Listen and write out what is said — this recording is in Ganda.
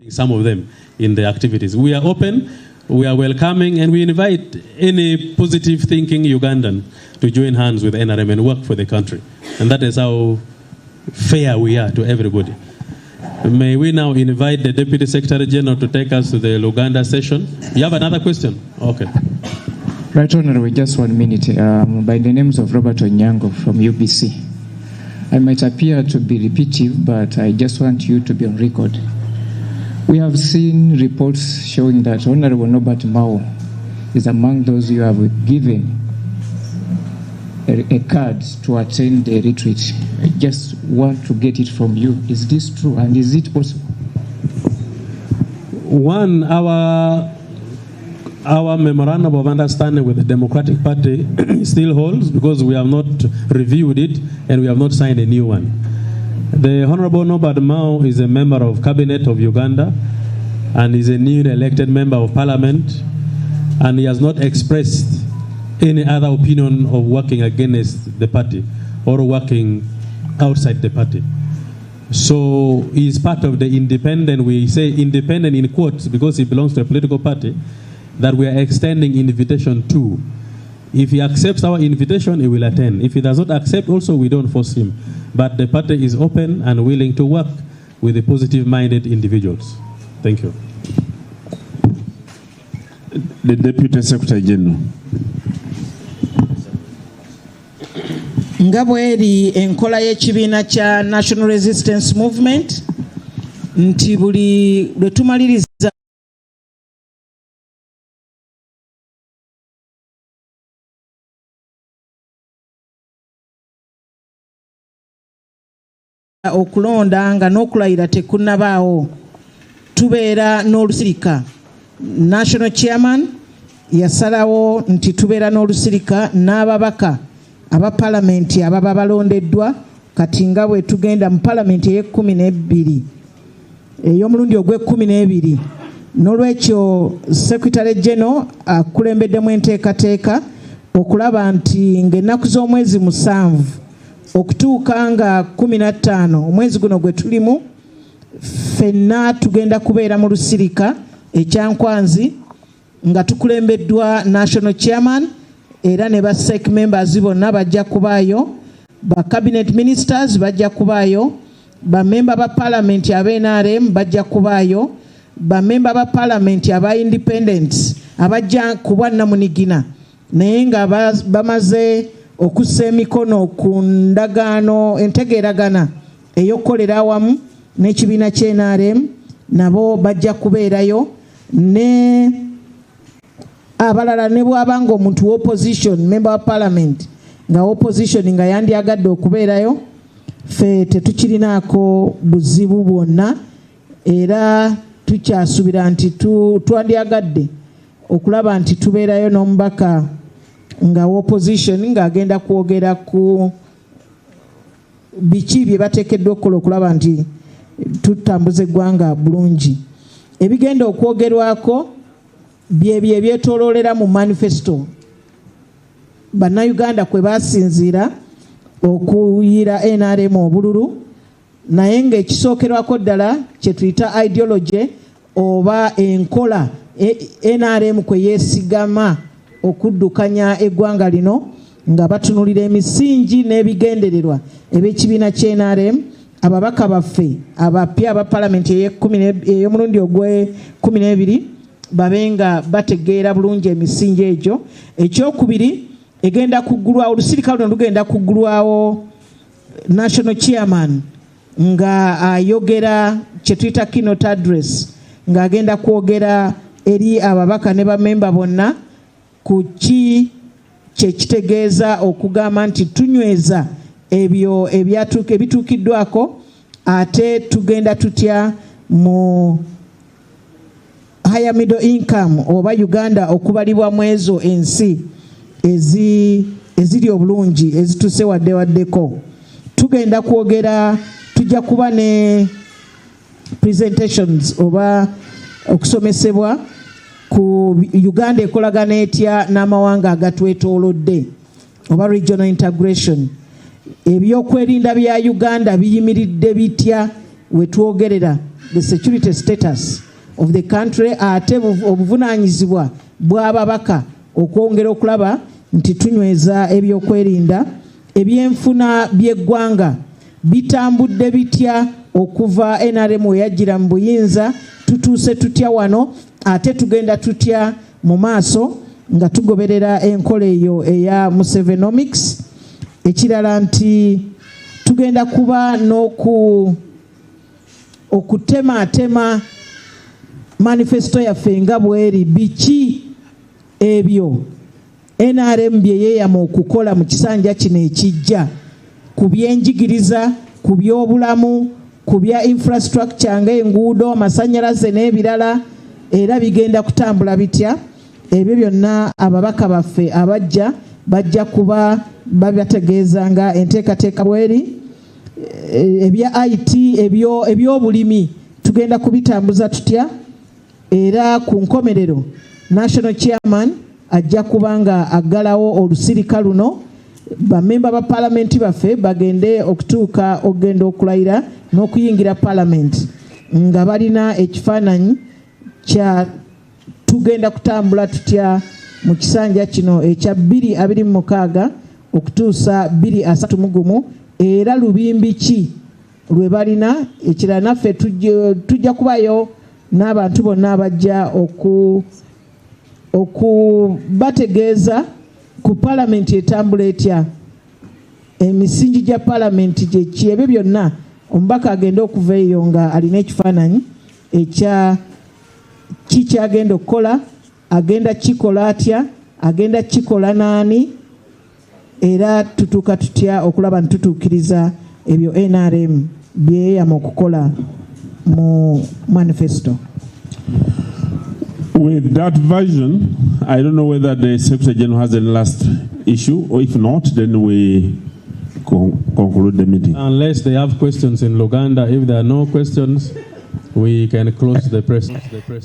some of them in the activities. We are open, we are welcoming, and we invite any positive thinking Ugandan to join hands with NRM and work for the country. And that is how fair we are to everybody. May we now invite the Deputy Secretary General to take us to the Luganda session. You have another question? Okay. Right, Honorable, just 1 minute. By the names of Robert Onyango from UBC. I might appear to be repetitive, but I just want you to be on record. We have seen reports showing that Honorable Norbert Mao is among those you have given a card to attend the retreat. I just want to get it from you. Is this true, and is it possible? One, our memorandum of understanding with the Democratic Party still holds, because we have not reviewed it and we have not signed a new one. The Honorable Norbert Mao is a member of Cabinet of Uganda and is a newly elected member of Parliament, and he has not expressed any other opinion of working against the party or working outside the party. So he is part of the independent, we say independent in quotes because he belongs to a political party, that we are extending invitation to. If he accepts our invitation, he will attend. If he does not accept, also we don't force him. But the party is open and willing to work with the positive-minded individuals. Thank you. The Deputy Secretary General. Ngabweri enkola y'ekibiina kya National Resistance Movement nti buli lwe tumaliriza okulonda nga n'okulayira tekunnabaawo, tubeera n'olusirika. National Chairman yasalawo nti tubeera n'olusirika n'ababaka aba Parliament ababa balondeddwa kati nga bwe tugenda mu Parliament ey'e12 ey'omulundi ogw'e12. N'olwekyo Secretary General akulembeddemu enteekateeka okulaba nti ng'ennaku z'omwezi 7 okutuuka nga 15 omwezi guno gwe tulimu, ffenna tugenda kubeera mu lusirika ekyankwanzi nga tukulembeddwa National Chairman era ne ba SEC members bonna bajja kubaayo, ba Cabinet Ministers bajja kubaayo, ba member ba Parliament aba NRM bajja kubaayo, ba member ba Parliament aba Independents abajja kubwa Namunigina, naye nga bamaze okussa emikono ku ndagaano entegeeragana ey'okukolera awamu n'ekibiina ky'NRM, nabo bajja kubeerayo, ne abalala ne bw'abanga omuntu w'opposition member wa Parliament nga opposition nga yandyagadde okubeerayo, ffe tetukirinaako buzibu bwonna, era tukyasuubira nti twandyagadde okulaba nti tubeerayo n'omubaka nga opposition ng'agenda kwogera ku biki bye bateekeddwa okukola okulaba nti tutambuza eggwanga bulungi. Ebigenda okwogerwako byebyo ebyetooloolera mu manifesto bannayuganda kwe basinziira okuyira NRM obululu, naye ng'ekisookerwako ddala kye tuyita ideology oba enkola NRM kwe yeesigama okuddukanya eggwanga lino, nga batunulira emisingi n'ebigendererwa eb'ekibiina ky'NRM. Ababaka baffe abapya aba Parliament ey'omulundi ogw'e12 babenga bategeera bulungi emisingi egyo. Ekyokubiri, egenda kuggulwawo olusirika luno lugenda kuggulwawo National Chairman nga ayogera kye tuyita keynote address, ng'agenda kwogera eri ababaka ne bamemba bonna ku ki kye kitegeeza okugamba nti tunyweza ebyo ebituukiddwako, ate tugenda tutya mu higher middle income oba Uganda okubalibwa mu ezo ensi eziri obulungi ezituse waddewaddeko. Tugenda kwogera, tujja kuba ne presentations oba okusomesebwa ku Uganda ekolagana etya n'amawanga agatwetoolodde oba regional integration. Ebyokwerinda bya Uganda biyimiridde bitya we twogerera the security status of the country, ate obuvunaanyizibwa bw'ababaka okwongera okulaba nti tunyweza ebyokwerinda ebyenfuna by'eggwanga bitambudde bitya okuva NRM weyajjira mu buyinza, tutuuse tutya wano, ate tugenda tutya mu maaso nga tugoberera enkola eyo eya Musevenomics. Ekirala nti tugenda kuba okutemaatema manifesto yaffe nga bweri, biki ebyo NRM bye yeeyama okukola mu kisanja kino ekijja ku byenjigiriza, ku byobulamu, ku bya infrastructure ng'enguudo, amasannyalaze n'ebirala, era bigenda kutambula bitya. Ebyo byonna ababaka baffe abajja bajja kuba babategeeza nga enteekateeka bweri. Ebya IT, ebyobulimi tugenda kubitambuza tutya, era ku nkomerero National Chairman ajja kuba nga aggalawo olusirika luno, bamemba ba Parliament baffe bagende okutuuka okugenda okulayira n'okuyingira Parliament nga balina ekifaananyi kya tugenda kutambula tutya mu kisanja kino ekya 2026 okutuusa 2031, era lubimbi ki lwe balina. Ekirala naffe tujja kubayo n'abantu bonna abajja okubategeeza ku Parliament etambula etya, emisingi gya Parliament gye ki. Ebyo byonna omubaka agenda okuva eyo nga alina ekifaananyi ekya kikyagenda okukola, agenda kikola atya, agenda kikola naani, era tutuuka tutya okulaba nitutuukiriza ebyo NRM byeyama okukola mu manifesto. With that version, I don't know whether the Secretary General has any last issue, or if not, then we conclude the meeting. Unless they have questions in Luganda. If there are no questions, we can close the press.